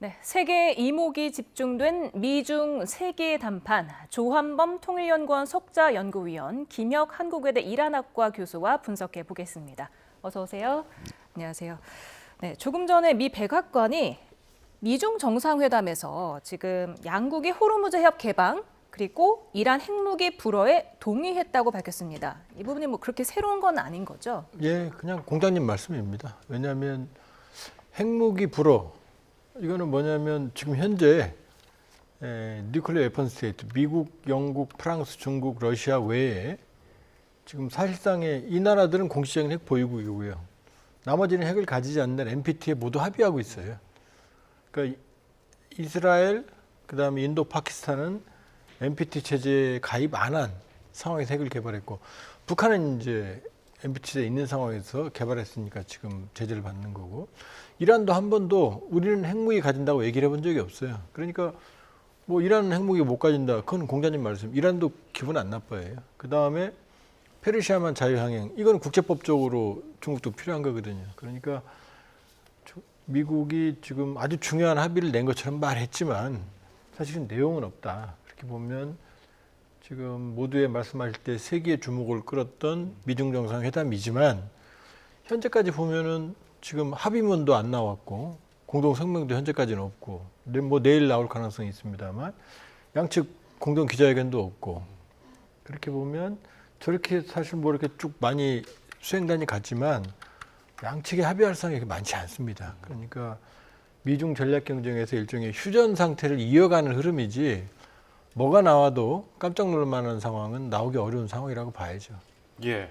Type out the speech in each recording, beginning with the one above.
네, 세계 이목이 집중된 미중 세계 담판, 조한범 통일연구원 석좌연구위원, 김혁 한국외대 이란학과 교수와 분석해 보겠습니다. 어서 오세요. 안녕하세요. 네, 조금 전에 미 백악관이 미중 정상회담에서 지금 양국의 호르무즈 해협 개방 그리고 이란 핵무기 불허에 동의했다고 밝혔습니다. 이 부분이 뭐 그렇게 새로운 건 아닌 거죠? 예, 그냥 공장님 말씀입니다. 왜냐하면 핵무기 불허 이거는 뭐냐면 지금 현재 뉴클리어 웨펀 스테이트 미국, 영국, 프랑스, 중국, 러시아 외에 지금 사실상의 이 나라들은 공식적인 핵 보유국이고요. 나머지는 핵을 가지지 않는 NPT에 모두 합의하고 있어요. 그러니까 이스라엘, 그다음에 인도, 파키스탄은 NPT 체제에 가입 안 한 상황에서 핵을 개발했고, 북한은 이제 NPT에 있는 상황에서 개발했으니까 지금 제재를 받는 거고, 이란도 한 번도 우리는 핵무기 가진다고 얘기를 해본 적이 없어요. 그러니까 뭐 이란은 핵무기 못 가진다, 그건 공자님 말씀. 이란도 기분 안 나빠해요. 그 다음에 페르시아만 자유항행, 이건 국제법적으로 중국도 필요한 거거든요. 그러니까 미국이 지금 아주 중요한 합의를 낸 것처럼 말했지만 사실은 내용은 없다. 그렇게 보면 지금 모두의 말씀하실 때 세계의 주목을 끌었던 미중 정상회담이지만 현재까지 보면은 지금 합의문도 안 나왔고 공동 성명도 현재까지는 없고, 뭐 내일 나올 가능성이 있습니다만 양측 공동 기자회견도 없고, 그렇게 보면 저렇게 사실 뭐 이렇게 쭉 많이 수행단이 갔지만 양측의 합의할 사항이 많지 않습니다. 그러니까 미중 전략 경쟁에서 일종의 휴전 상태를 이어가는 흐름이지 뭐가 나와도 깜짝 놀랄 만한 상황은 나오기 어려운 상황이라고 봐야죠. 예.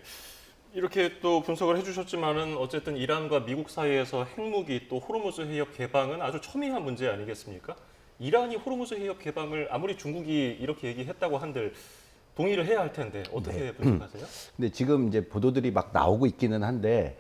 이렇게 또 분석을 해주셨지만은 어쨌든 이란과 미국 사이에서 핵무기 또 호르무즈 해협 개방은 아주 첨예한 문제 아니겠습니까? 이란이 호르무즈 해협 개방을 아무리 중국이 이렇게 얘기했다고 한들 동의를 해야 할 텐데 어떻게 분석하세요? 근데 지금 이제 보도들이 막 나오고 있기는 한데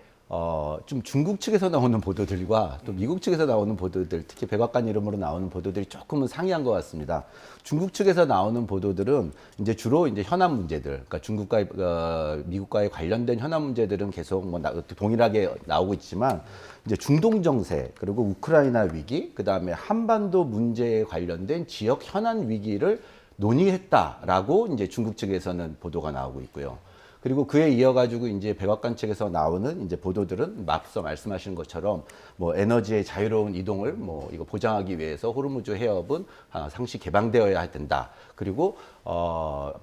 좀 중국 측에서 나오는 보도들과 또 미국 측에서 나오는 보도들, 특히 백악관 이름으로 나오는 보도들이 조금은 상이한 것 같습니다. 중국 측에서 나오는 보도들은 이제 주로 이제 현안 문제들, 그러니까 중국과 미국과의 관련된 현안 문제들은 계속 뭐 동일하게 나오고 있지만, 이제 중동 정세, 그리고 우크라이나 위기, 그 다음에 한반도 문제에 관련된 지역 현안 위기를 논의했다라고 이제 중국 측에서는 보도가 나오고 있고요. 그리고 그에 이어가지고 이제 백악관 측에서 나오는 이제 보도들은 앞서 말씀하신 것처럼 뭐 에너지의 자유로운 이동을 뭐 이거 보장하기 위해서 호르무즈 해협은 상시 개방되어야 된다. 그리고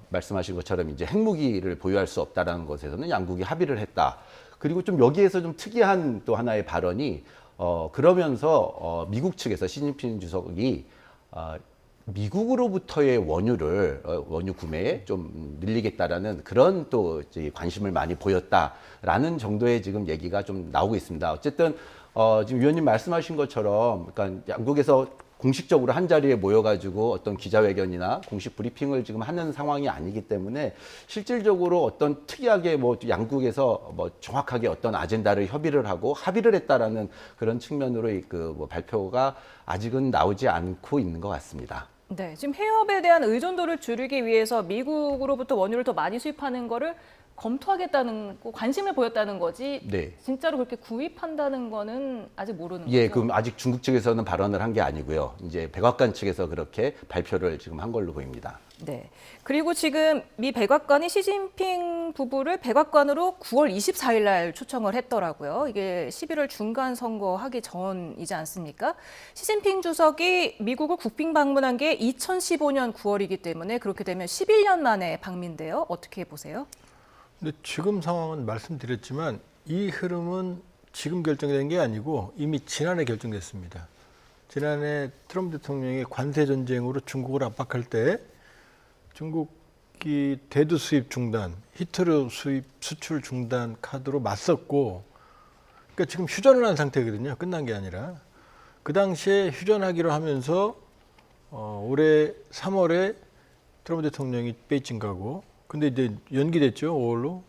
말씀하신 것처럼 이제 핵무기를 보유할 수 없다라는 것에서는 양국이 합의를 했다. 그리고 좀 여기에서 좀 특이한 또 하나의 발언이 그러면서 미국 측에서 시진핑 주석이 미국으로부터의 원유 구매에 좀 늘리겠다라는 그런 또 이제 관심을 많이 보였다라는 정도의 지금 얘기가 좀 나오고 있습니다. 어쨌든 지금 위원님 말씀하신 것처럼, 그러니까 양국에서 공식적으로 한 자리에 모여가지고 어떤 기자회견이나 공식 브리핑을 지금 하는 상황이 아니기 때문에 실질적으로 어떤 특이하게 뭐 양국에서 뭐 정확하게 어떤 아젠다를 협의를 하고 합의를 했다라는 그런 측면으로의 그 뭐 발표가 아직은 나오지 않고 있는 것 같습니다. 네, 지금 해협에 대한 의존도를 줄이기 위해서 미국으로부터 원유를 더 많이 수입하는 거를 검토하겠다는 관심을 보였다는 거지. 네. 진짜로 그렇게 구입한다는 거는 아직 모르는 예, 거죠. 그럼 아직 중국 측에서는 발언을 한 게 아니고요. 이제 백악관 측에서 그렇게 발표를 지금 한 걸로 보입니다. 네. 그리고 지금 미 백악관이 시진핑 부부를 백악관으로 9월 24일 날 초청을 했더라고요. 이게 11월 중간 선거 하기 전이지 않습니까? 시진핑 주석이 미국을 국빈 방문한 게 2015년 9월이기 때문에 그렇게 되면 11년 만에 방미인데요. 어떻게 보세요? 근데 지금 상황은 말씀드렸지만 이 흐름은 지금 결정된 게 아니고 이미 지난해 결정됐습니다. 지난해 트럼프 대통령이 관세 전쟁으로 중국을 압박할 때 중국이 대두 수입 중단, 히트르 수입 수출 중단 카드로 맞섰고, 그러니까 지금 휴전을 한 상태거든요. 끝난 게 아니라. 그 당시에 휴전하기로 하면서 올해 3월에 트럼프 대통령이 베이징 가고, 근데 이제 연기됐죠, 5월로.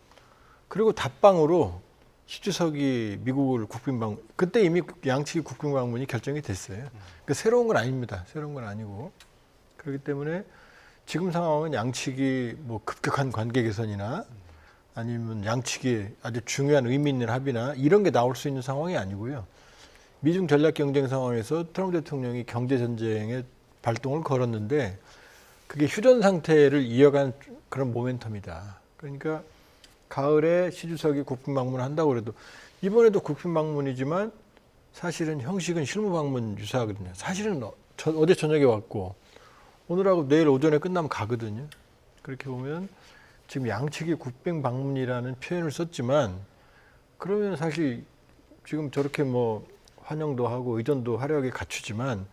그리고 답방으로 시 주석이 미국을 국빈방문, 그때 이미 양측이 국빈방문이 결정이 됐어요. 그러니까 새로운 건 아닙니다. 새로운 건 아니고. 그렇기 때문에 지금 상황은 양측이 뭐 급격한 관계 개선이나 아니면 양측이 아주 중요한 의미 있는 합의나 이런 게 나올 수 있는 상황이 아니고요. 미중 전략 경쟁 상황에서 트럼프 대통령이 경제 전쟁에 발동을 걸었는데 그게 휴전 상태를 이어간 그런 모멘텀이다. 그러니까 가을에 시 주석이 국빈 방문을 한다고 그래도 이번에도 국빈 방문이지만 사실은 형식은 실무 방문 유사하거든요. 사실은 어제 저녁에 왔고 오늘하고 내일 오전에 끝나면 가거든요. 그렇게 보면 지금 양측이 국빈 방문이라는 표현을 썼지만 그러면 사실 지금 저렇게 뭐 환영도 하고 의전도 화려하게 갖추지만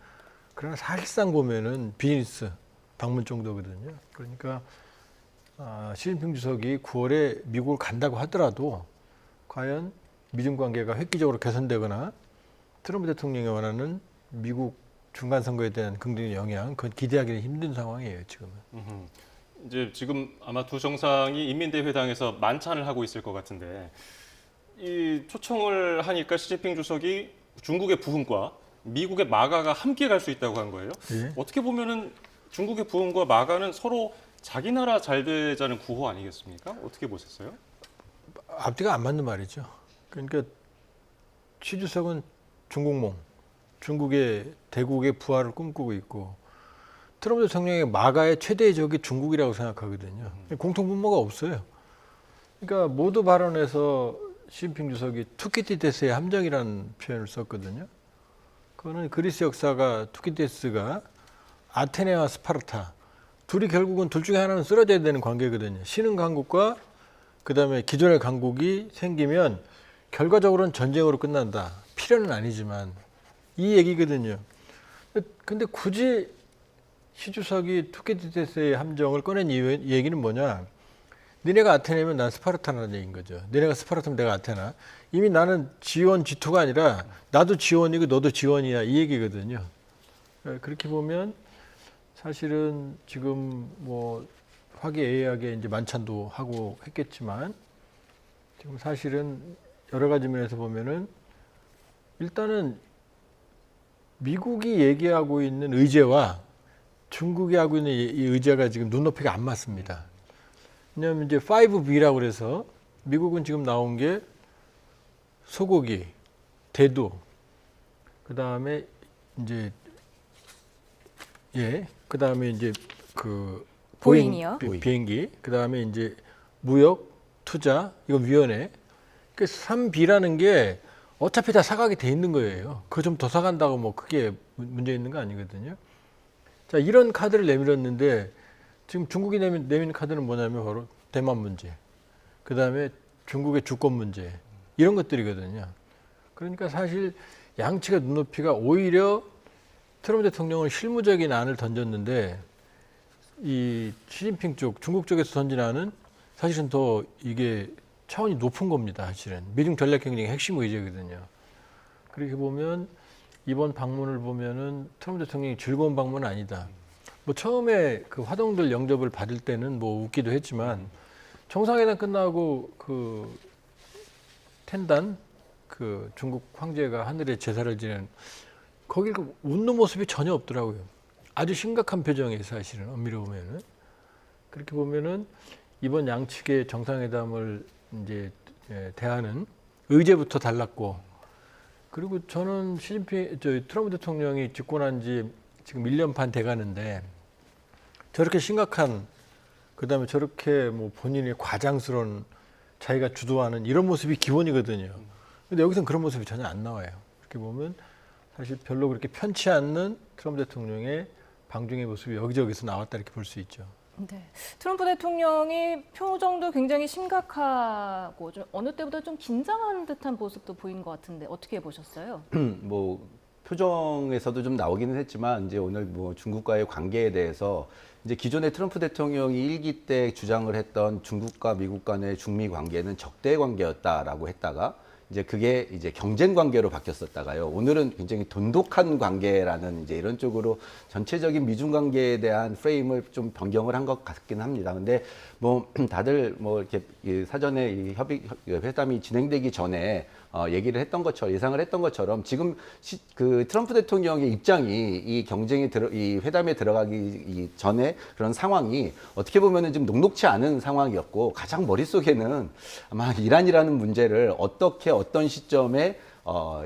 그러나 사실상 보면은 비즈니스 방문 정도거든요. 그러니까 시진핑 주석이 9월에 미국을 간다고 하더라도 과연 미중 관계가 획기적으로 개선되거나 트럼프 대통령이 원하는 미국 중간 선거에 대한 긍정적 영향, 그건 기대하기는 힘든 상황이에요, 지금은. 이제 지금 아마 두 정상이 인민대 회당에서 만찬을 하고 있을 것 같은데 이 초청을 하니까 시진핑 주석이 중국의 부흥과 미국의 마가가 함께 갈 수 있다고 한 거예요. 예. 어떻게 보면은 중국의 부흥과 마가는 서로 자기 나라 잘 되자는 구호 아니겠습니까? 어떻게 보셨어요? 앞뒤가 안 맞는 말이죠. 그러니까 시 주석은 중국몽, 중국의 대국의 부활을 꿈꾸고 있고 트럼프 대통령의 마가의 최대의 적이 중국이라고 생각하거든요. 공통분모가 없어요. 그러니까 모두 발언에서 시진핑 주석이 투키디데스의 함정이라는 표현을 썼거든요. 그거는 그리스 역사가 투키디데스가 아테네와 스파르타 둘이 결국은 둘 중에 하나는 쓰러져야 되는 관계거든요. 신흥 강국과 그다음에 기존의 강국이 생기면 결과적으로는 전쟁으로 끝난다. 필연은 아니지만 이 얘기거든요. 근데 굳이 시 주석이 투키디데스의 함정을 꺼낸 얘기는 뭐냐? 니네가 아테네면 난 스파르타라는 얘기인 거죠. 니네가 스파르타면 내가 아테나. 이미 나는 G1, G2가 아니라 나도 G1이고 너도 G1이야 이 얘기거든요. 그렇게 보면 사실은 지금 뭐 화기애애하게 이제 만찬도 하고 했겠지만 지금 사실은 여러 가지 면에서 보면은 일단은 미국이 얘기하고 있는 의제와 중국이 하고 있는 이 의제가 지금 눈높이가 안 맞습니다. 왜냐하면 이제 5B라고 그래서 미국은 지금 나온 게 소고기, 대두, 그 다음에 이제 그 다음에 이제 그 보잉이요? 비행기, 그 다음에 이제 무역, 투자, 이건 위원회. 그 3B라는 게 어차피 다 사가게 돼 있는 거예요. 그거 좀 더 사간다고 뭐 크게 문제 있는 거 아니거든요. 자, 이런 카드를 내밀었는데 지금 중국이 내민 카드는 뭐냐면 바로 대만 문제, 그 다음에 중국의 주권 문제 이런 것들이거든요. 그러니까 사실 양측의 눈높이가 오히려 트럼프 대통령은 실무적인 안을 던졌는데 이 시진핑 쪽, 중국 쪽에서 던진 안은 사실은 더 이게 차원이 높은 겁니다. 사실은 미중 전략 경쟁의 핵심 의제거든요. 그렇게 보면 이번 방문을 보면은 트럼프 대통령이 즐거운 방문은 아니다. 뭐 처음에 그 화동들 영접을 받을 때는 뭐 웃기도 했지만 정상회담 끝나고 그 텐단 그 중국 황제가 하늘에 제사를 지낸 거기 그 웃는 모습이 전혀 없더라고요. 아주 심각한 표정이에요, 사실은 엄밀히 보면은. 그렇게 보면은 이번 양측의 정상회담을 이제 대하는 의제부터 달랐고, 그리고 저는 트럼프 대통령이 집권한 지 지금 1년 반 돼가는데 저렇게 심각한, 그다음에 저렇게 뭐 본인의 과장스러운 자기가 주도하는 이런 모습이 기본이거든요. 근데 여기서는 그런 모습이 전혀 안 나와요. 이렇게 보면 사실 별로 그렇게 편치 않는 트럼프 대통령의 방중의 모습이 여기저기서 나왔다 이렇게 볼 수 있죠. 네. 트럼프 대통령이 표정도 굉장히 심각하고 좀 어느 때보다 좀 긴장한 듯한 모습도 보인 것 같은데 어떻게 보셨어요? 뭐 표정에서도 좀 나오기는 했지만 이제 오늘 뭐 중국과의 관계에 대해서 이제 기존의 트럼프 대통령이 일기 때 주장을 했던 중국과 미국 간의 중미 관계는 적대 관계였다라고 했다가 이제 그게 이제 경쟁 관계로 바뀌었었다가요. 오늘은 굉장히 돈독한 관계라는 이제 이런 쪽으로 전체적인 미중 관계에 대한 프레임을 좀 변경을 한 것 같긴 합니다. 근데 뭐 다들 뭐 이렇게 사전에 이 회담이 진행되기 전에 얘기를 했던 것처럼 예상을 했던 것처럼 지금 그 트럼프 대통령의 입장이 이 경쟁에 이 회담에 들어가기 전에 그런 상황이 어떻게 보면은 좀 녹록치 않은 상황이었고 가장 머릿속에는 아마 이란이라는 문제를 어떻게 어떤 시점에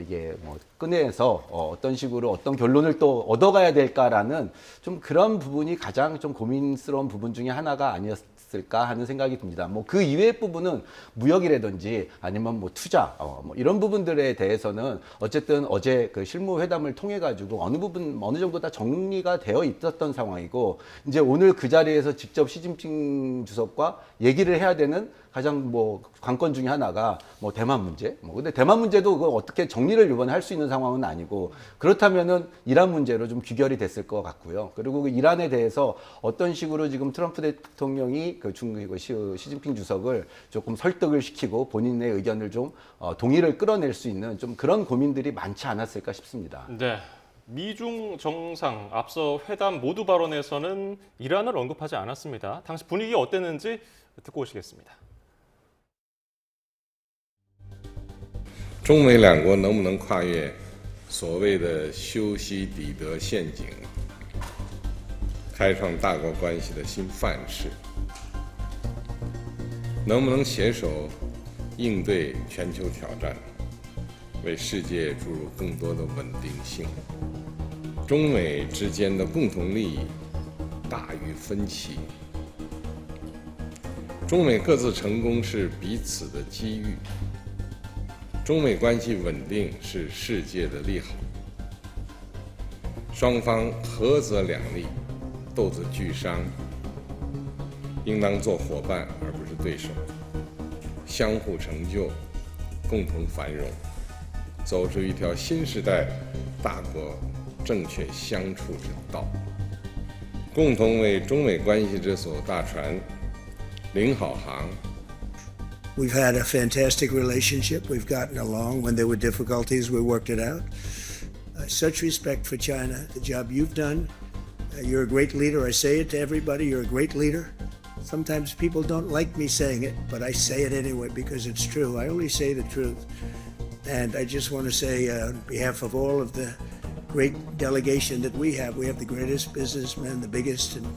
이게 뭐 꺼내서 어떤 식으로 어떤 결론을 또 얻어가야 될까라는 좀 그런 부분이 가장 좀 고민스러운 부분 중에 하나가 아니었을까 하는 생각이 듭니다. 뭐 그 이외의 부분은 무역이라든지 아니면 뭐 투자 뭐 이런 부분들에 대해서는 어쨌든 어제 그 실무 회담을 통해 가지고 어느 부분 어느 정도 다 정리가 되어 있었던 상황이고 이제 오늘 그 자리에서 직접 시진핑 주석과 얘기를 해야 되는 가장 뭐 관건 중에 하나가 뭐 대만 문제. 뭐 근데 대만 문제도 그거 어떻게 정리를 이번에 할 수 있는 상황은 아니고 그렇다면은 이란 문제로 좀 귀결이 됐을 것 같고요. 그리고 그 이란에 대해서 어떤 식으로 지금 트럼프 대통령이 그 중국 시진핑 주석을 조금 설득을 시키고 본인의 의견을 좀 동의를 끌어낼 수 있는 좀 그런 고민들이 많지 않았을까 싶습니다. 네. 미중 정상 앞서 회담 모두 발언에서는 이란을 언급하지 않았습니다. 당시 분위기 어땠는지 듣고 오시겠습니다. 中美两国能不能跨越所谓的修昔底德陷阱，开创大国关系的新范式？能不能携手应对全球挑战，为世界注入更多的稳定性？中美之间的共同利益大于分歧，中美各自成功是彼此的机遇。 中美关系稳定是世界的利好，双方合则两利，斗则俱伤，应当做伙伴而不是对手，相互成就，共同繁荣，走出一条新时代大国正确相处之道，共同为中美关系这艘大船领好航。 We've had a fantastic relationship. We've gotten along. When there were difficulties, we worked it out. Such respect for China, the job you've done. You're a great leader. I say it to everybody. You're a great leader. Sometimes people don't like me saying it, but I say it anyway because it's true. I only say the truth. And I just want to say, on behalf of all of the great delegation that we have the greatest businessmen, the biggest, and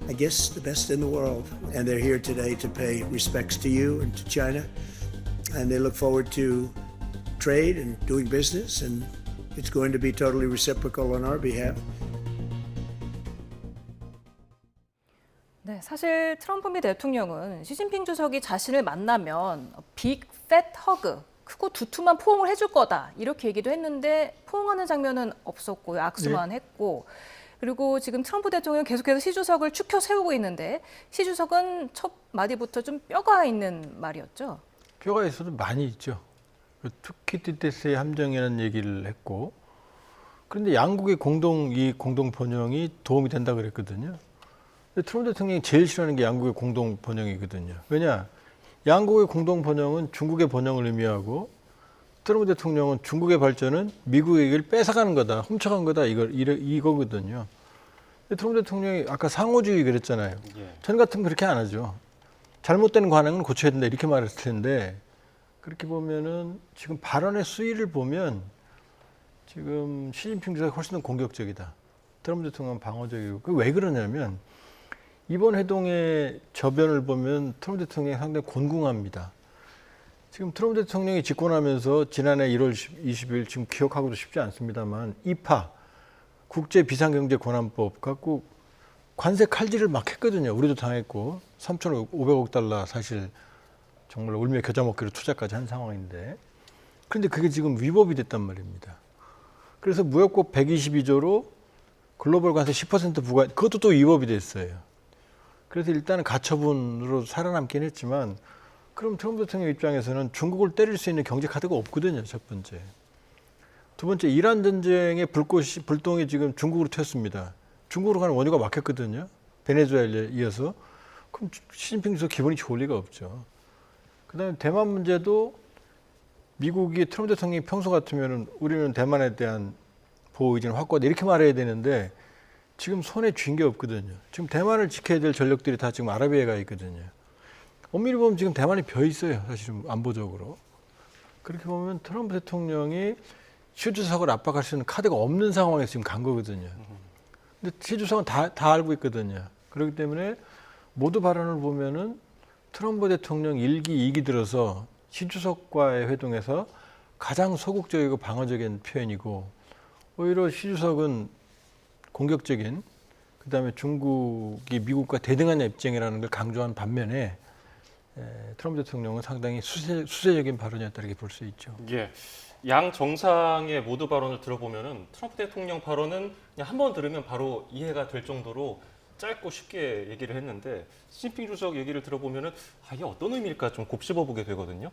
I guess the best in the world, and they're here today to pay respects to you and to China, and they look forward to trade and doing business, and it's going to be totally reciprocal on our behalf. 네, 사실 트럼프 미 대통령은 시진핑 주석이 자신을 만나면 빅, 팻 허그, 크고 두툼한 포옹을 해줄 거다 이렇게 얘기도 했는데 포옹하는 장면은 없었고요. 악수만 했고. 그리고 지금 트럼프 대통령은 계속해서 시 주석을 추켜 세우고 있는데 시 주석은 첫 마디부터 좀 뼈가 있는 말이었죠. 뼈가 있어도 많이 있죠. 투키티테스의 함정이라는 얘기를 했고 그런데 양국의 공동 번영이 도움이 된다 그랬거든요. 근데 트럼프 대통령이 제일 싫어하는 게 양국의 공동 번영이거든요. 왜냐? 양국의 공동 번영은 중국의 번영을 의미하고 트럼프 대통령은 중국의 발전은 미국에게 뺏어가는 거다, 훔쳐간 거다 이거거든요. 트럼프 대통령이 아까 상호주의 그랬잖아요. 전 같으면 그렇게 안 하죠. 잘못된 관행은 고쳐야 된다 이렇게 말했을 텐데 그렇게 보면은 지금 발언의 수위를 보면 지금 시진핑 주석이 훨씬 더 공격적이다. 트럼프 대통령은 방어적이고 왜 그러냐면 이번 회동의 저변을 보면 트럼프 대통령이 상당히 곤궁합니다. 지금 트럼프 대통령이 집권하면서 지난해 1월 20일 지금 기억하고도 쉽지 않습니다만 이파 국제 비상경제 권한법 갖고 관세 칼질을 막 했거든요. 우리도 당했고 3,500억 달러 사실 정말 울며 겨자 먹기로 투자까지 한 상황인데 그런데 그게 지금 위법이 됐단 말입니다. 그래서 무역법 122조로 글로벌 관세 10% 부과 그것도 또 위법이 됐어요. 그래서 일단은 가처분으로 살아남긴 했지만 그럼 트럼프 대통령 입장에서는 중국을 때릴 수 있는 경제 카드가 없거든요. 첫 번째. 두 번째, 이란 전쟁의 불똥이 지금 중국으로 튀었습니다. 중국으로 가는 원유가 막혔거든요. 베네수엘라에 이어서. 그럼 시진핑 주석 기분이 좋을 리가 없죠. 그다음에 대만 문제도 미국이 트럼프 대통령이 평소 같으면 우리는 대만에 대한 보호 의지는 확고하다 이렇게 말해야 되는데 지금 손에 쥔 게 없거든요. 지금 대만을 지켜야 될 전력들이 다 지금 아라비아에 가 있거든요. 엄밀히 보면 지금 대만이 벼 있어요. 사실은 안보적으로. 그렇게 보면 트럼프 대통령이 시 주석을 압박할 수 있는 카드가 없는 상황에서 지금 간 거거든요. 근데 시 주석은 다 알고 있거든요. 그렇기 때문에 모두 발언을 보면은 트럼프 대통령 1기, 2기 들어서 시 주석과의 회동에서 가장 소극적이고 방어적인 표현이고 오히려 시 주석은 공격적인 그다음에 중국이 미국과 대등한 입장이라는 걸 강조한 반면에 트럼프 대통령은 상당히 수세적인 발언이었다 이렇게 볼 수 있죠. 예. 양 정상의 모두 발언을 들어보면은 트럼프 대통령 발언은 그냥 한 번 들으면 바로 이해가 될 정도로 짧고 쉽게 얘기를 했는데 시진핑 주석 얘기를 들어보면은 이게 어떤 의미일까 좀 곱씹어 보게 되거든요.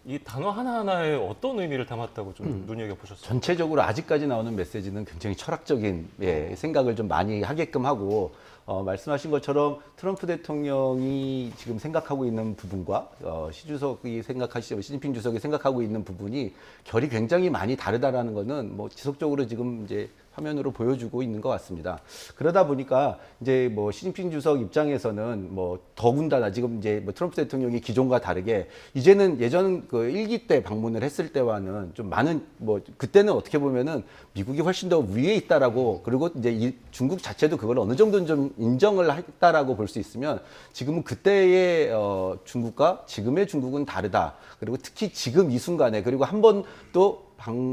이 단어 하나하나에 어떤 의미를 담았다고 좀 눈여겨보셨어요? 전체적으로 아직까지 나오는 메시지는 굉장히 철학적인 생각을 좀 많이 하게끔 하고 말씀하신 것처럼 트럼프 대통령이 지금 생각하고 있는 부분과 시진핑 주석이 생각하고 있는 부분이 결이 굉장히 많이 다르다라는 것은 뭐 지속적으로 지금 이제 화면으로 보여주고 있는 것 같습니다. 그러다 보니까 이제 뭐 시진핑 주석 입장에서는 뭐 더군다나 지금 이제 뭐 트럼프 대통령이 기존과 다르게 이제는 예전 그 1기 때 방문을 했을 때와는 좀 많은 뭐 그때는 어떻게 보면은 미국이 훨씬 더 위에 있다라고 그리고 이제 중국 자체도 그걸 어느 정도는 좀 인정을 했다라고 볼 수 있으면 지금은 그때의 중국과 지금의 중국은 다르다. 그리고 특히 지금 이 순간에 그리고 한 번 또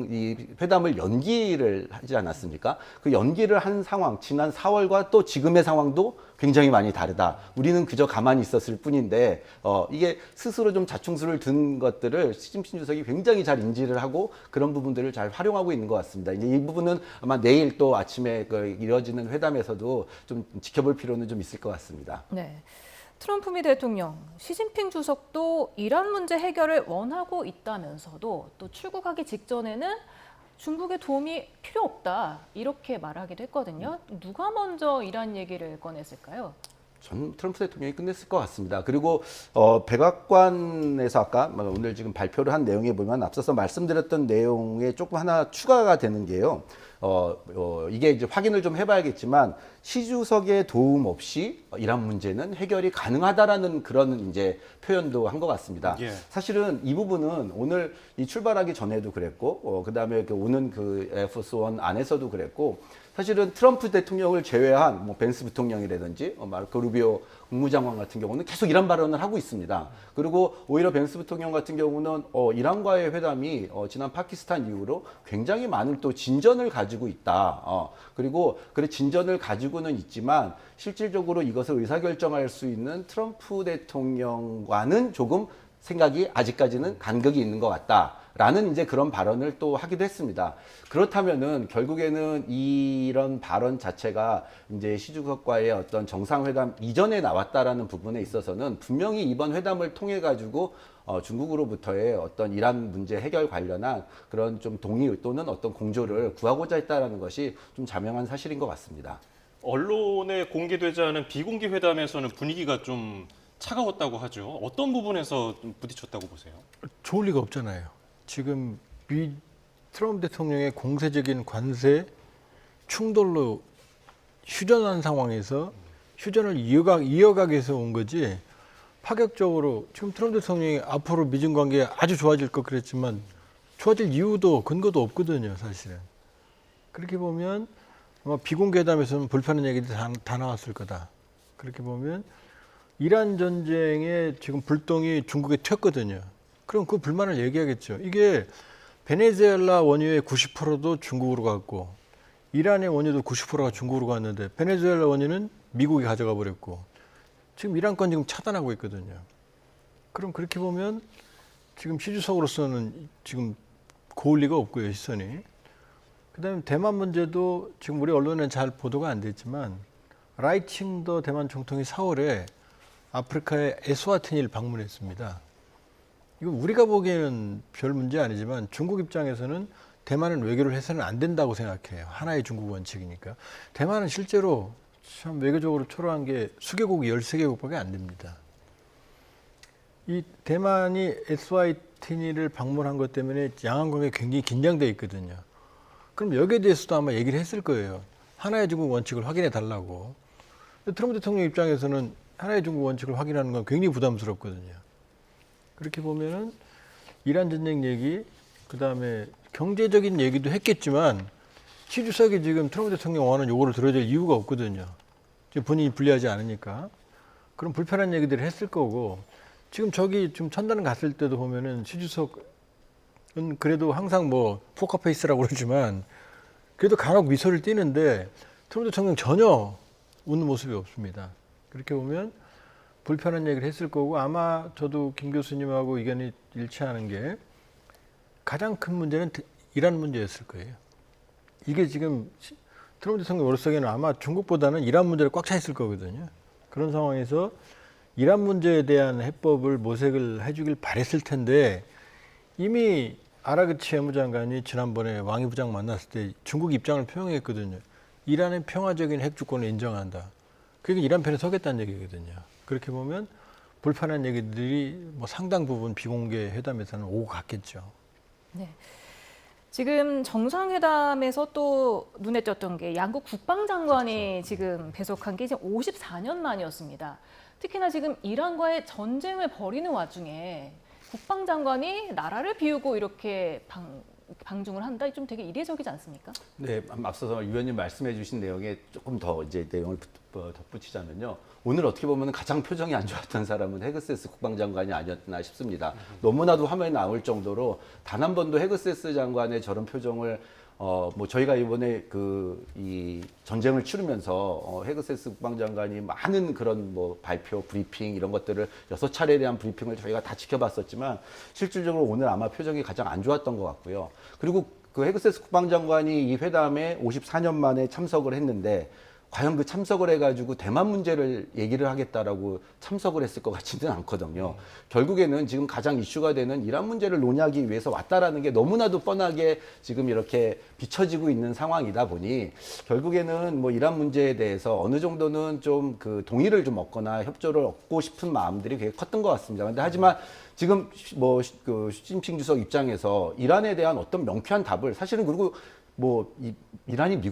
이 회담을 연기를 하지 않았습니까? 그 연기를 한 상황, 지난 4월과 또 지금의 상황도 굉장히 많이 다르다. 우리는 그저 가만히 있었을 뿐인데 이게 스스로 좀 자충수를 둔 것들을 시진핑 주석이 굉장히 잘 인지를 하고 그런 부분들을 잘 활용하고 있는 것 같습니다. 이제 이 부분은 아마 내일 또 아침에 이뤄지는 회담에서도 좀 지켜볼 필요는 좀 있을 것 같습니다. 네. 트럼프 미 대통령, 시진핑 주석도 이란 문제 해결을 원하고 있다면서도 또 출국하기 직전에는 중국의 도움이 필요 없다 이렇게 말하기도 했거든요. 누가 먼저 이란 얘기를 꺼냈을까요? 전 트럼프 대통령이 끝냈을 것 같습니다. 그리고 백악관에서 아까 오늘 지금 발표를 한 내용에 보면 앞서서 말씀드렸던 내용에 조금 하나 추가가 되는 게요. 이게 이제 확인을 좀 해봐야겠지만 시 주석의 도움 없이 이란 문제는 해결이 가능하다라는 그런 이제 표현도 한 것 같습니다. 예. 사실은 이 부분은 오늘 이 출발하기 전에도 그랬고, 그 다음에 오는 그 에어포스1 안에서도 그랬고, 사실은 트럼프 대통령을 제외한 뭐 벤스 부통령이라든지 마르코 루비오 국무장관 같은 경우는 계속 이란 발언을 하고 있습니다. 그리고 오히려 벤스 부통령 같은 경우는 이란과의 회담이 지난 파키스탄 이후로 굉장히 많은 또 진전을 가지고 있다. 그리고 그 진전을 가지고는 있지만 실질적으로 이것을 의사결정할 수 있는 트럼프 대통령과는 조금 생각이 아직까지는 간격이 있는 것 같다라는 이제 그런 발언을 또 하기도 했습니다. 그렇다면은 결국에는 이런 발언 자체가 이제 시 주석과의 어떤 정상회담 이전에 나왔다라는 부분에 있어서는 분명히 이번 회담을 통해 가지고 중국으로부터의 어떤 이란 문제 해결 관련한 그런 좀 동의 또는 어떤 공조를 구하고자 했다라는 것이 좀 자명한 사실인 것 같습니다. 언론에 공개되지 않은 비공개 회담에서는 분위기가 좀 차가웠다고 하죠. 어떤 부분에서 좀 부딪혔다고 보세요? 좋을 리가 없잖아요. 지금 트럼프 대통령의 공세적인 관세 충돌로 휴전한 상황에서 휴전을 이어가기 위해서 온 거지 파격적으로 지금 트럼프 대통령이 앞으로 미중 관계 아주 좋아질 것 그랬지만 좋아질 이유도 근거도 없거든요, 사실은. 그렇게 보면 아마 비공개 회담에서는 불편한 얘기들이 다 나왔을 거다. 그렇게 보면 이란 전쟁에 지금 불똥이 중국에 튀었거든요. 그럼 그 불만을 얘기하겠죠. 이게 베네수엘라 원유의 90%도 중국으로 갔고 이란의 원유도 90%가 중국으로 갔는데 베네수엘라 원유는 미국이 가져가 버렸고 지금 이란 건 지금 차단하고 있거든요. 그럼 그렇게 보면 지금 시 주석으로서는 지금 고울 리가 없고요, 시선이. 그다음에 대만 문제도 지금 우리 언론에 잘 보도가 안 됐지만 라이칭더 대만 총통이 4월에 아프리카의 에스와티니를 방문했습니다. 이거 우리가 보기에는 별 문제 아니지만 중국 입장에서는 대만은 외교를 해서는 안 된다고 생각해요. 하나의 중국 원칙이니까. 대만은 실제로 참 외교적으로 초라한 게 수개국이 13개국밖에 안 됩니다. 이 대만이 에스와티니를 방문한 것 때문에 양안 관계가 굉장히 긴장돼 있거든요. 그럼 여기에 대해서도 아마 얘기를 했을 거예요. 하나의 중국 원칙을 확인해 달라고. 트럼프 대통령 입장에서는 하나의 중국 원칙을 확인하는 건 굉장히 부담스럽거든요. 그렇게 보면은 이란 전쟁 얘기, 그 다음에 경제적인 얘기도 했겠지만 시 주석이 지금 트럼프 대통령 원하는 요구를 들어야 될 이유가 없거든요. 지금 본인이 불리하지 않으니까. 그럼 불편한 얘기들을 했을 거고 지금 저기 좀 천단 갔을 때도 보면은 시 주석 그래도 항상 뭐 포커페이스라고 그러지만 그래도 간혹 미소를 띠는데 트럼프 대통령 전혀 웃는 모습이 없습니다. 그렇게 보면 불편한 얘기를 했을 거고 아마 저도 김 교수님하고 의견이 일치하는 게 가장 큰 문제는 이란 문제였을 거예요. 이게 지금 트럼프 대통령 머릿속에는 아마 중국보다는 이란 문제를 꽉 차 있을 거거든요. 그런 상황에서 이란 문제에 대한 해법을 모색을 해주길 바랬을 텐데 이미 아라그치 외무장관이 지난번에 왕이 부장 만났을 때 중국 입장을 표명했거든요. 이란의 평화적인 핵 주권을 인정한다. 그게 이란 편에 서겠다는 얘기거든요. 그렇게 보면 불편한 얘기들이 뭐 상당 부분 비공개 회담에서는 오고 갔겠죠. 네. 지금 정상회담에서 또 눈에 띄었던 게 양국 국방장관이 지금 배석한 게 이제 54년 만이었습니다. 특히나 지금 이란과의 전쟁을 벌이는 와중에 국방장관이 나라를 비우고 이렇게 방중을 한다. 좀 되게 이례적이지 않습니까? 네, 앞서서 위원님 말씀해 주신 내용에 조금 더 이제 내용을 덧붙이자면요. 오늘 어떻게 보면 가장 표정이 안 좋았던 사람은 헤그세스 국방장관이 아니었나 싶습니다. 너무나도 화면에 나올 정도로 단 한 번도 헤그세스 장관의 저런 표정을 뭐 저희가 이번에 이 전쟁을 치르면서 헤그세스 국방장관이 많은 그런 뭐 발표, 브리핑 이런 것들을 6차례에 대한 브리핑을 저희가 다 지켜봤었지만 실질적으로 오늘 아마 표정이 가장 안 좋았던 것 같고요. 그리고 그 헤그세스 국방장관이 이 회담에 54년 만에 참석을 했는데 과연 그 참석을 해가지고 대만 문제를 얘기를 하겠다라고 참석을 했을 것 같지는 않거든요. 결국에는 지금 가장 이슈가 되는 이란 문제를 논의하기 위해서 왔다라는 게 너무나도 뻔하게 지금 이렇게 비춰지고 있는 상황이다 보니 결국에는 뭐 이란 문제에 대해서 어느 정도는 좀 그 동의를 좀 얻거나 협조를 얻고 싶은 마음들이 굉장히 컸던 것 같습니다. 근데 하지만 지금 뭐 그 시진핑 주석 입장에서 이란에 대한 어떤 명쾌한 답을 사실은 그리고 뭐 이란이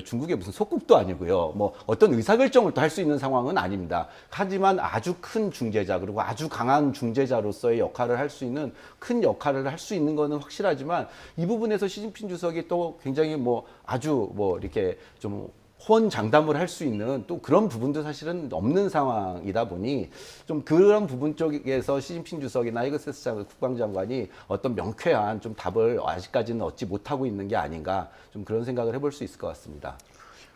중국의 무슨 속국도 아니고요. 뭐 어떤 의사결정을 또 할 수 있는 상황은 아닙니다. 하지만 아주 큰 중재자 그리고 아주 강한 중재자로서의 역할을 할 수 있는 큰 역할을 할 수 있는 거는 확실하지만 이 부분에서 시진핑 주석이 또 굉장히 뭐 아주 뭐 이렇게 좀 호언장담을 할 수 있는 또 그런 부분도 사실은 없는 상황이다 보니 좀 그런 부분 쪽에서 시진핑 주석이나 헤그세스 국방장관이 어떤 명쾌한 좀 답을 아직까지는 얻지 못하고 있는 게 아닌가 좀 그런 생각을 해볼 수 있을 것 같습니다.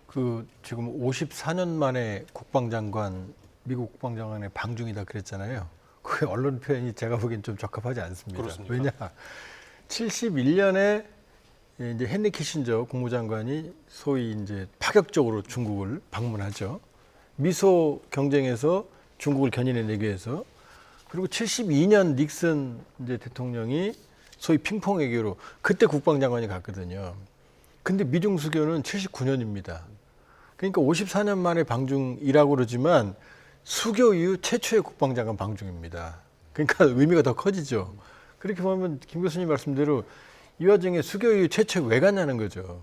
그 지금 54년 만에 국방장관, 미국 국방장관의 방중이다 그랬잖아요. 그 언론 표현이 제가 보기엔 좀 적합하지 않습니다. 그렇습니까? 왜냐, 71년에 이제 헨리 키신저 국무장관이 소위 이제 파격적으로 중국을 방문하죠. 미소 경쟁에서 중국을 견인해내기 위해서. 그리고 72년 닉슨 이제 대통령이 소위 핑퐁 외교로 그때 국방장관이 갔거든요. 근데 미중 수교는 79년입니다. 그러니까 54년 만에 방중이라고 그러지만 수교 이후 최초의 국방장관 방중입니다. 그러니까 의미가 더 커지죠. 그렇게 보면 김 교수님 말씀대로 이 와중에 수교 이후 최초에 왜 갔냐는 거죠.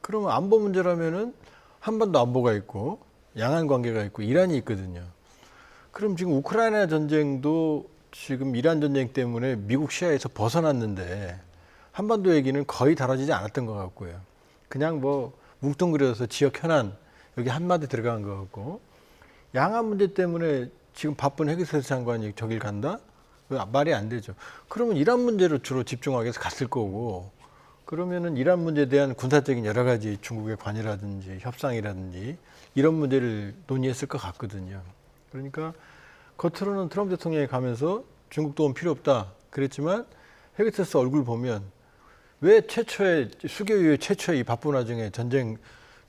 그러면 안보 문제라면은 한반도 안보가 있고 양안 관계가 있고 이란이 있거든요. 그럼 지금 우크라이나 전쟁도 지금 이란 전쟁 때문에 미국 시야에서 벗어났는데 한반도 얘기는 거의 다뤄지지 않았던 것 같고요. 그냥 뭐 뭉뚱그려서 지역 현안 여기 한마디 들어간 것 같고 양안 문제 때문에 지금 바쁜 헤그세스 장관이 저길 간다? 말이 안 되죠. 그러면 이란 문제로 주로 집중하게 해서 갔을 거고 그러면은 이란 문제에 대한 군사적인 여러 가지 중국의 관여라든지 협상이라든지 이런 문제를 논의했을 것 같거든요. 그러니까 겉으로는 트럼프 대통령이 가면서 중국 도움 필요 없다 그랬지만 헤그세스 얼굴 보면 왜 최초의 수교 이후에 최초의 이 바쁜 와중에 전쟁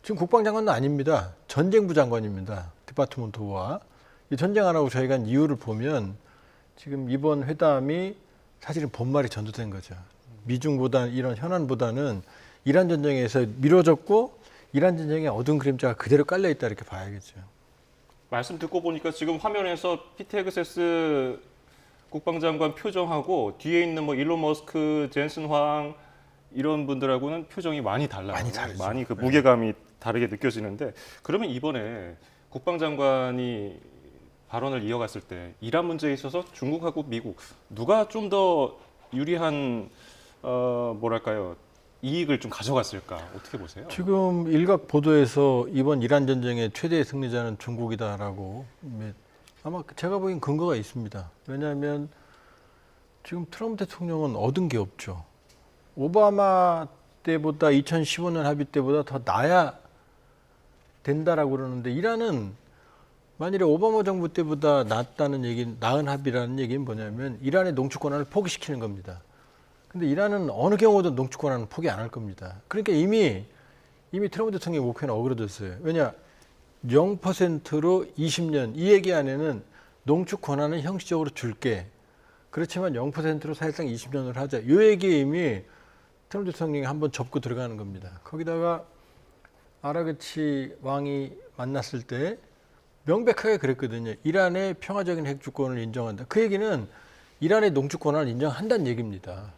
지금 국방장관도 아닙니다. 전쟁부 장관입니다. 디파트먼트 오와 이 전쟁 안 하고 저희가 한 이유를 보면 지금 이번 회담이 사실은 본말이 전도된 거죠. 미중보다 이런 현안보다는 이란 전쟁에서 미뤄졌고 이란 전쟁의 어두운 그림자가 그대로 깔려 있다 이렇게 봐야겠죠. 말씀 듣고 보니까 지금 화면에서 피트 헤그세스 국방장관 표정하고 뒤에 있는 뭐 일론 머스크, 젠슨 황 이런 분들하고는 표정이 많이 달라요. 많이 다르죠. 많이 그 무게감이 다르게 느껴지는데 그러면 이번에 국방장관이 발언을 이어갔을 때 이란 문제에 있어서 중국하고 미국 누가 좀 더 유리한 뭐랄까요 이익을 좀 가져갔을까 어떻게 보세요? 지금 일각 보도에서 이번 이란 전쟁의 최대 승리자는 중국이다라고 아마 제가 보기엔 근거가 있습니다. 왜냐하면 지금 트럼프 대통령은 얻은 게 없죠. 오바마 때보다 2015년 합의 때보다 더 나아야 된다라고 그러는데 이란은 만일에 오바마 정부 때보다 나은 합의라는 얘기는 뭐냐면 이란의 농축 권한을 포기시키는 겁니다. 근데 이란은 어느 경우든 농축 권한은 포기 안 할 겁니다. 그러니까 이미 트럼프 대통령의 목표는 어그러졌어요. 왜냐? 0%로 20년 이 얘기 안에는 농축 권한은 형식적으로 줄게. 그렇지만 0%로 사실상 20년을 하자. 이 얘기에 이미 트럼프 대통령이 한번 접고 들어가는 겁니다. 거기다가 아라그치 왕이 만났을 때 명백하게 그랬거든요. 이란의 평화적인 핵 주권을 인정한다. 그 얘기는 이란의 농축 권한을 인정한다는 얘기입니다.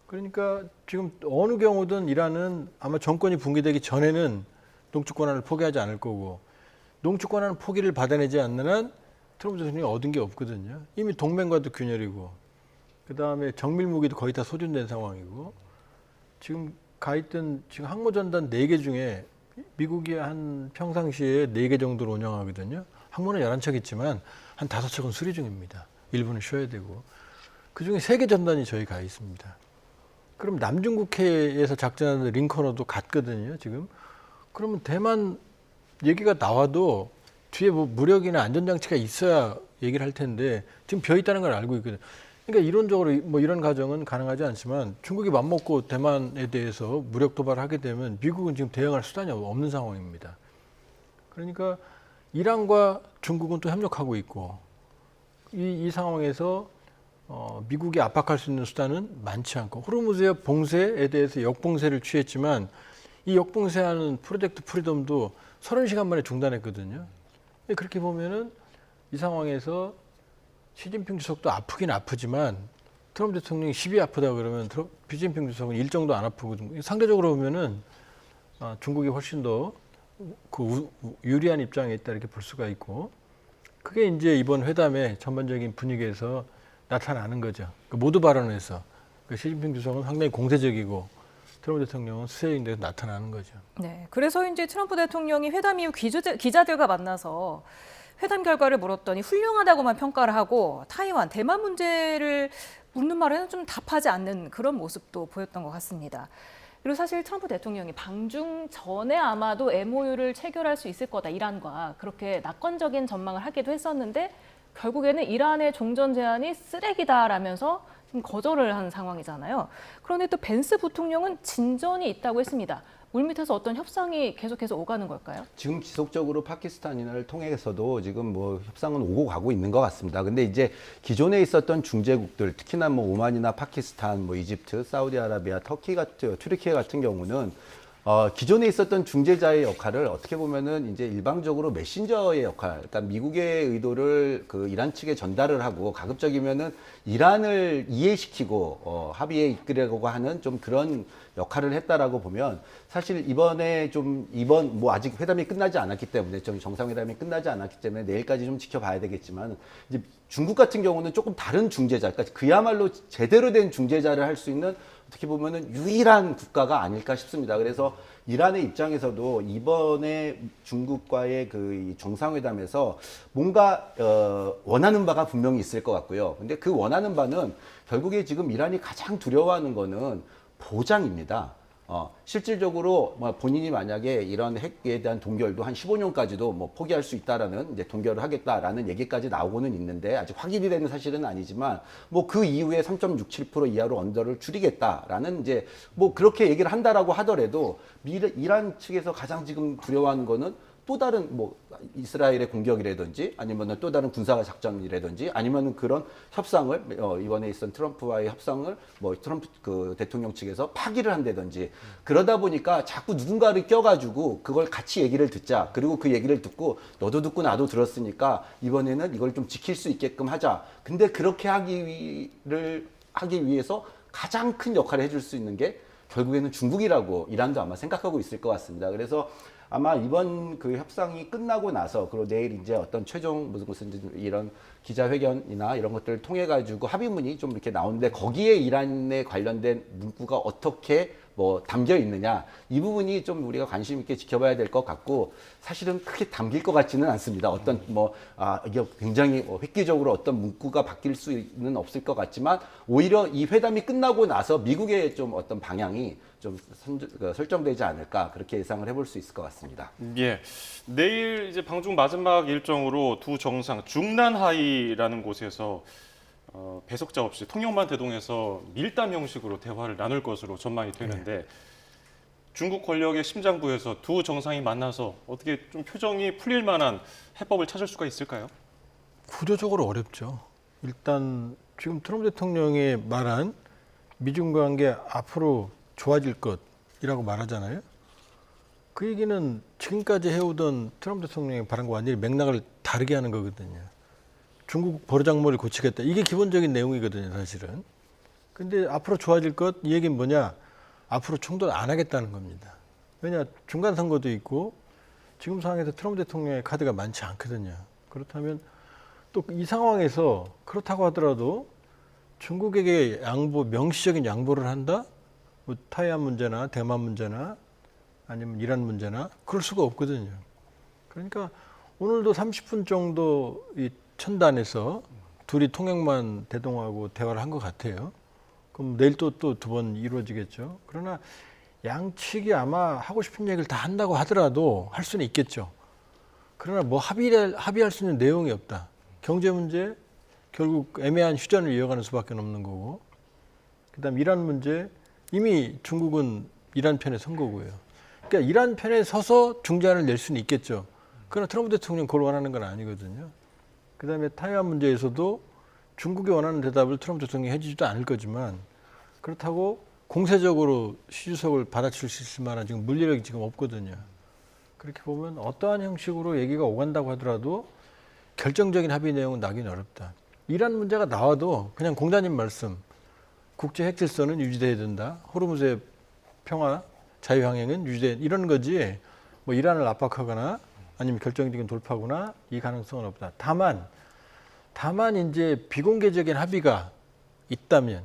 그러니까 지금 어느 경우든 이란은 아마 정권이 붕괴되기 전에는 농축 권한을 포기하지 않을 거고 농축 권한 포기를 받아내지 않는 한 트럼프 대통령이 얻은 게 없거든요. 이미 동맹과도 균열이고 그다음에 정밀 무기도 거의 다 소진된 상황이고 지금 가 있던 지금 항모전단 4개 중에 미국이 한 평상시에 4개 정도로 운영하거든요. 항모는 11척 있지만 한 5척은 수리 중입니다. 일부는 쉬어야 되고. 그중에 3개 전단이 저희 가 있습니다. 그럼 남중국해에서 작전하는 링컨호도 갔거든요. 지금. 그러면 대만 얘기가 나와도 뒤에 뭐 무력이나 안전장치가 있어야 얘기를 할 텐데 지금 비어 있다는 걸 알고 있거든요. 그러니까 이론적으로 뭐 이런 가정은 가능하지 않지만 중국이 맘먹고 대만에 대해서 무력 도발을 하게 되면 미국은 지금 대응할 수단이 없는 상황입니다. 그러니까 이란과 중국은 또 협력하고 있고 이 상황에서 미국이 압박할 수 있는 수단은 많지 않고 호르무즈의 봉쇄에 대해서 역봉쇄를 취했지만 이 역봉쇄하는 프로젝트 프리덤도 30시간 만에 중단했거든요. 그렇게 보면은 이 상황에서 시진핑 주석도 아프긴 아프지만 트럼프 대통령이 10이 아프다 그러면 시진핑 주석은 일정도 안 아프거든요. 상대적으로 보면은 중국이 훨씬 더 그 유리한 입장에 있다 이렇게 볼 수가 있고 그게 이제 이번 회담의 전반적인 분위기에서 나타나는 거죠. 그 모두 발언에서 시진핑 주석은 상당히 공세적이고 트럼프 대통령은 수세적인 데서 나타나는 거죠. 네, 그래서 이제 트럼프 대통령이 회담 이후 기자들과 만나서 회담 결과를 물었더니 훌륭하다고만 평가를 하고 타이완, 대만 문제를 묻는 말에는 좀 답하지 않는 그런 모습도 보였던 것 같습니다. 그리고 사실 트럼프 대통령이 방중 전에 아마도 MOU를 체결할 수 있을 거다, 이란과 그렇게 낙관적인 전망을 하기도 했었는데 결국에는 이란의 종전 제안이 쓰레기다라면서 지금 거절을 한 상황이잖아요. 그런데 또 벤스 부통령은 진전이 있다고 했습니다. 물밑에서 어떤 협상이 계속해서 오가는 걸까요? 지금 지속적으로 파키스탄을 통해서도 지금 뭐 협상은 오고 가고 있는 것 같습니다. 근데 이제 기존에 있었던 중재국들, 특히나 뭐 오만이나 파키스탄, 뭐 이집트, 사우디아라비아, 튀르키예 같은 경우는 기존에 있었던 중재자의 역할을 어떻게 보면은 이제 일방적으로 메신저의 역할, 그러니까 미국의 의도를 그 이란 측에 전달을 하고 가급적이면은 이란을 이해시키고 합의에 이끌려고 하는 좀 그런 역할을 했다라고 보면 사실 이번에 이번 뭐 아직 회담이 끝나지 않았기 때문에 정상회담이 끝나지 않았기 때문에 내일까지 좀 지켜봐야 되겠지만 이제 중국 같은 경우는 조금 다른 중재자, 그러니까 그야말로 제대로 된 중재자를 할 수 있는 어떻게 보면은 유일한 국가가 아닐까 싶습니다. 그래서 이란의 입장에서도 이번에 중국과의 그 정상회담에서 뭔가 원하는 바가 분명히 있을 것 같고요. 근데 그 원하는 바는 결국에 지금 이란이 가장 두려워하는 거는 보장입니다. 실질적으로 본인이 만약에 이런 핵에 대한 동결도 한 15년까지도 뭐 포기할 수 있다라는 이제 동결을 하겠다라는 얘기까지 나오고는 있는데 아직 확인이 되는 사실은 아니지만 뭐 그 이후에 3.67% 이하로 언더를 줄이겠다라는 이제 뭐 그렇게 얘기를 한다라고 하더라도 이란 측에서 가장 지금 두려워하는 거는 또 다른 뭐 이스라엘의 공격이라든지 아니면 또 다른 군사 작전이라든지 아니면 그런 협상을 이번에 있었던 트럼프와의 협상을 뭐 트럼프 그 대통령 측에서 파기를 한다든지 그러다 보니까 자꾸 누군가를 껴가지고 그걸 같이 얘기를 듣자. 그리고 그 얘기를 듣고 너도 듣고 나도 들었으니까 이번에는 이걸 좀 지킬 수 있게끔 하자. 근데 그렇게 하기 위해서 가장 큰 역할을 해줄 수 있는 게 결국에는 중국이라고 이란도 아마 생각하고 있을 것 같습니다. 그래서 아마 이번 그 협상이 끝나고 나서 그리고 내일 이제 어떤 최종 무슨 이런 기자회견이나 이런 것들을 통해 가지고 합의문이 좀 이렇게 나오는데 거기에 이란에 관련된 문구가 어떻게 뭐 담겨 있느냐, 이 부분이 좀 우리가 관심 있게 지켜봐야 될 것 같고, 사실은 크게 담길 것 같지는 않습니다. 어떤 이게 굉장히 획기적으로 어떤 문구가 바뀔 수는 없을 것 같지만, 오히려 이 회담이 끝나고 나서 미국의 좀 어떤 방향이 좀 설정되지 않을까, 그렇게 예상을 해볼 수 있을 것 같습니다. 예, 내일 이제 방중 마지막 일정으로 두 정상 중난하이라는 곳에서 배석자 없이 통역만 대동해서 밀담 형식으로 대화를 나눌 것으로 전망이 되는데, 중국 권력의 심장부에서 두 정상이 만나서 어떻게 좀 표정이 풀릴 만한 해법을 찾을 수가 있을까요? 구조적으로 어렵죠. 일단 지금 트럼프 대통령이 말한 미중 관계 앞으로 좋아질 것이라고 말하잖아요. 그 얘기는 지금까지 해오던 트럼프 대통령이 바람과 완전히 맥락을 다르게 하는 거거든요. 중국 버르장머리를 고치겠다. 이게 기본적인 내용이거든요, 사실은. 근데 앞으로 좋아질 것, 이 얘기는 뭐냐? 앞으로 충돌 안 하겠다는 겁니다. 왜냐? 중간 선거도 있고 지금 상황에서 트럼프 대통령의 카드가 많지 않거든요. 그렇다면 또 이 상황에서 그렇다고 하더라도 중국에게 명시적인 양보를 한다? 뭐 타이완 문제나 대만 문제나 아니면 이란 문제나 그럴 수가 없거든요. 그러니까 오늘도 30분 정도 이 천단에서 둘이 통역만 대동하고 대화를 한 것 같아요. 그럼 내일 또 두 번 이루어지겠죠. 그러나 양측이 아마 하고 싶은 얘기를 다 한다고 하더라도 할 수는 있겠죠. 그러나 뭐 합의할 수 있는 내용이 없다. 경제 문제 결국 애매한 휴전을 이어가는 수밖에 없는 거고, 그다음 이란 문제 이미 중국은 이란 편에 선 거고요. 그러니까 이란 편에 서서 중재안을 낼 수는 있겠죠. 그러나 트럼프 대통령 그걸 원하는 건 아니거든요. 그다음에 타이완 문제에서도 중국이 원하는 대답을 트럼프 대통령이 해주지도 않을 거지만, 그렇다고 공세적으로 시 주석을 받아칠 수 있을 만한 지금 물리력이 지금 없거든요. 그렇게 보면 어떠한 형식으로 얘기가 오간다고 하더라도 결정적인 합의 내용은 나긴 어렵다. 이란 문제가 나와도 그냥 공자님 말씀, 국제 핵 질서는 유지돼야 된다. 호르무즈의 평화, 자유항행은 유지돼, 이런 거지 뭐 이란을 압박하거나 아니면 결정적인 돌파구나 이 가능성은 없다. 다만 이제 비공개적인 합의가 있다면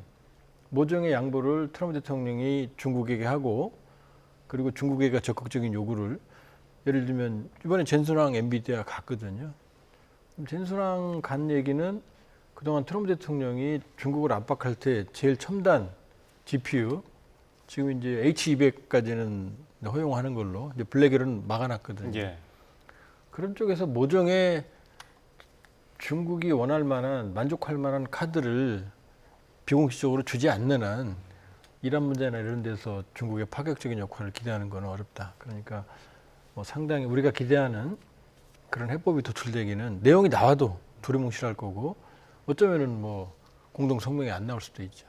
모종의 양보를 트럼프 대통령이 중국에게 하고, 그리고 중국에게 적극적인 요구를, 예를 들면 이번에 젠순왕 엔비디아 갔거든요. 젠순왕 간 얘기는 그동안 트럼프 대통령이 중국을 압박할 때 제일 첨단 GPU, 지금 이제 H200까지는 허용하는 걸로 이제 블랙웰은 막아놨거든요. 예. 그런 쪽에서 모종의 중국이 원할 만한, 만족할 만한 카드를 비공식적으로 주지 않는 한 이란 문제나 이런 데서 중국의 파격적인 역할을 기대하는 건 어렵다. 그러니까 뭐 상당히 우리가 기대하는 그런 해법이 도출되기는 내용이 나와도 두리뭉실할 거고, 어쩌면은 뭐 공동 성명이 안 나올 수도 있죠.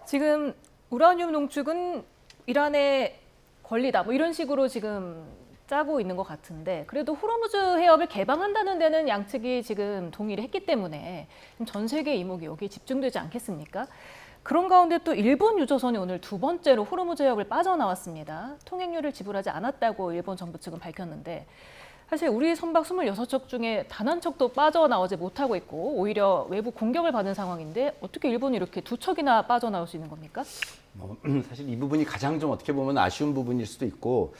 지금 우라늄 농축은 이란의 권리다, 뭐 이런 식으로 지금 짜고 있는 것 같은데, 그래도 호르무즈 해협을 개방한다는 데는 양측이 지금 동의를 했기 때문에 전 세계 이목이 여기에 집중되지 않겠습니까? 그런 가운데 또 일본 유조선이 오늘 두 번째로 호르무즈 해협을 빠져나왔습니다. 통행료를 지불하지 않았다고 일본 정부 측은 밝혔는데, 사실 우리 선박 26척 중에 단 한 척도 빠져나오지 못하고 있고 오히려 외부 공격을 받은 상황인데, 어떻게 일본이 이렇게 두 척이나 빠져나올 수 있는 겁니까? 사실 이 부분이 가장 좀 어떻게 보면 아쉬운 부분일 수도 있고,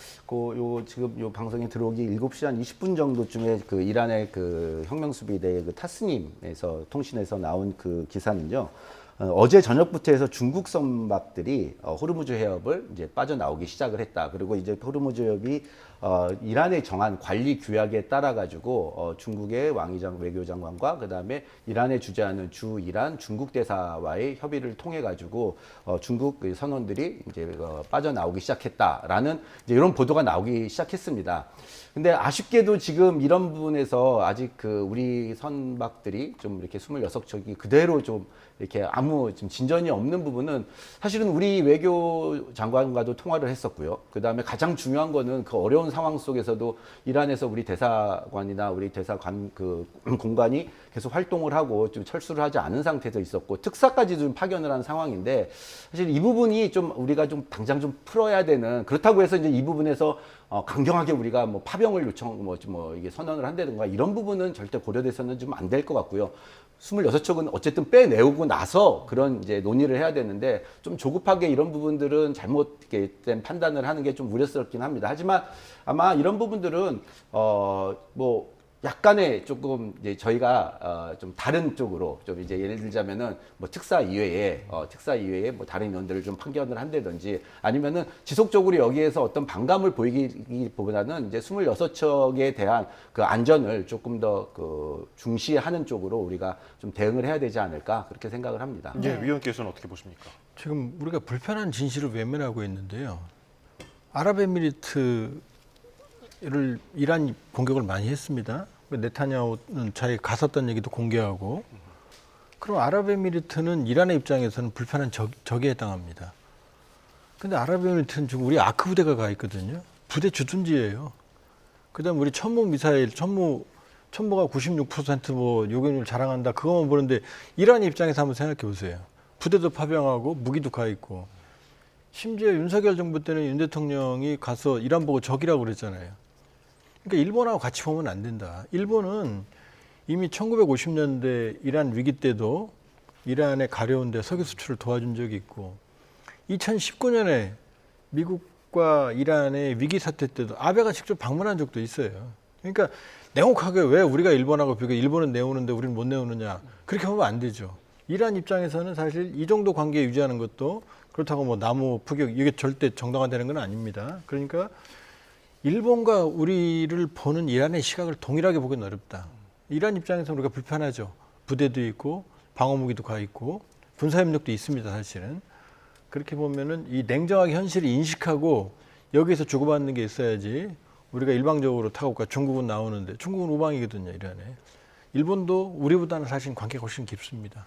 지금 요 방송에 들어오기 7시 한 20분 정도쯤에 그 이란의 그 혁명수비대 그 타스님에서 통신에서 나온 그 기사는요. 어제 저녁부터 해서 중국 선박들이 호르무즈 해협을 이제 빠져나오기 시작을 했다. 그리고 이제 호르무즈 해협이 이란의 정한 관리 규약에 따라 가지고 중국의 왕이장 외교장관과 그다음에 이란에 주재하는 주 이란 중국 대사와의 협의를 통해 가지고 중국 선원들이 이제 빠져나오기 시작했다라는 이제 이런 보도가 나오기 시작했습니다. 근데 아쉽게도 지금 이런 부분에서 아직 그 우리 선박들이 좀 이렇게 26척이 그대로 좀 이렇게 아무 좀 진전이 없는 부분은, 사실은 우리 외교 장관과도 통화를 했었고요. 그 다음에 가장 중요한 거는 그 어려운 상황 속에서도 이란에서 우리 대사관이나 우리 대사관 그 공관이 계속 활동을 하고 좀 철수를 하지 않은 상태에서 있었고, 특사까지 좀 파견을 한 상황인데, 사실 이 부분이 좀 우리가 좀 당장 좀 풀어야 되는, 그렇다고 해서 이제 이 부분에서 강경하게 우리가 뭐 파병을 이게 선언을 한다든가 이런 부분은 절대 고려돼서는 좀 안 될 것 같고요. 26척은 어쨌든 빼내고 나서 그런 이제 논의를 해야 되는데 좀 조급하게 이런 부분들은 잘못된 판단을 하는 게 좀 우려스럽긴 합니다. 하지만 아마 이런 부분들은 뭐 약간의 조금 이제 저희가 좀 다른 쪽으로 좀 이제 예를 들자면은 뭐 특사 이외에 뭐 다른 의원들을 좀 판결을 한다든지 아니면은 지속적으로 여기에서 어떤 반감을 보이기보다는 이제 26척에 대한 그 안전을 조금 더 그 중시하는 쪽으로 우리가 좀 대응을 해야 되지 않을까 그렇게 생각을 합니다. 예, 위원께서는 어떻게 보십니까? 지금 우리가 불편한 진실을 외면하고 있는데요. 아랍에미리트를 이란이 공격을 많이 했습니다. 네타냐후는 자기 갔었던 얘기도 공개하고. 그럼 아랍에미리트는 이란의 입장에서는 불편한 적에 해당합니다. 근데 아랍에미리트는 지금 우리 아크 부대가 가 있거든요. 부대 주둔지예요. 그다음 우리 천무 미사일, 천무가 96% 요격률 자랑한다. 그것만 보는데 이란의 입장에서 한번 생각해 보세요. 부대도 파병하고 무기도 가 있고. 심지어 윤석열 정부 때는 윤 대통령이 가서 이란 보고 적이라고 그랬잖아요. 그러니까 일본하고 같이 보면 안 된다. 일본은 이미 1950년대 이란 위기 때도 이란에 가려운데 석유 수출을 도와준 적이 있고 2019년에 미국과 이란의 위기 사태 때도 아베가 직접 방문한 적도 있어요. 그러니까 냉혹하게 왜 우리가 일본하고 비교해 일본은 내오는데 우리는 못 내오느냐. 그렇게 보면 안 되죠. 이란 입장에서는 사실 이 정도 관계 유지하는 것도 그렇다고 뭐 나무 포격 이게 절대 정당화되는 건 아닙니다. 그러니까 일본과 우리를 보는 이란의 시각을 동일하게 보기는 어렵다. 이란 입장에서 우리가 불편하죠. 부대도 있고 방어무기도 가 있고 군사협력도 있습니다. 사실은. 그렇게 보면은 이 냉정하게 현실을 인식하고 여기에서 주고받는 게 있어야지 우리가 일방적으로 타국과 중국은 나오는데 중국은 우방이거든요. 이란에. 일본도 우리보다는 사실 관계가 훨씬 깊습니다.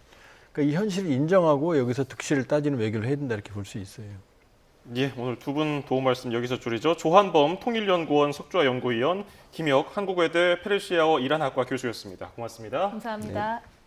그러니까 이 현실을 인정하고 여기서 득실을 따지는 외교를 해야 된다 이렇게 볼 수 있어요. 예, 오늘 두 분 도움 말씀 여기서 줄이죠. 조한범 통일연구원 석좌연구위원, 김혁 한국외대 페르시아어 이란학과 교수였습니다. 고맙습니다. 감사합니다. 네.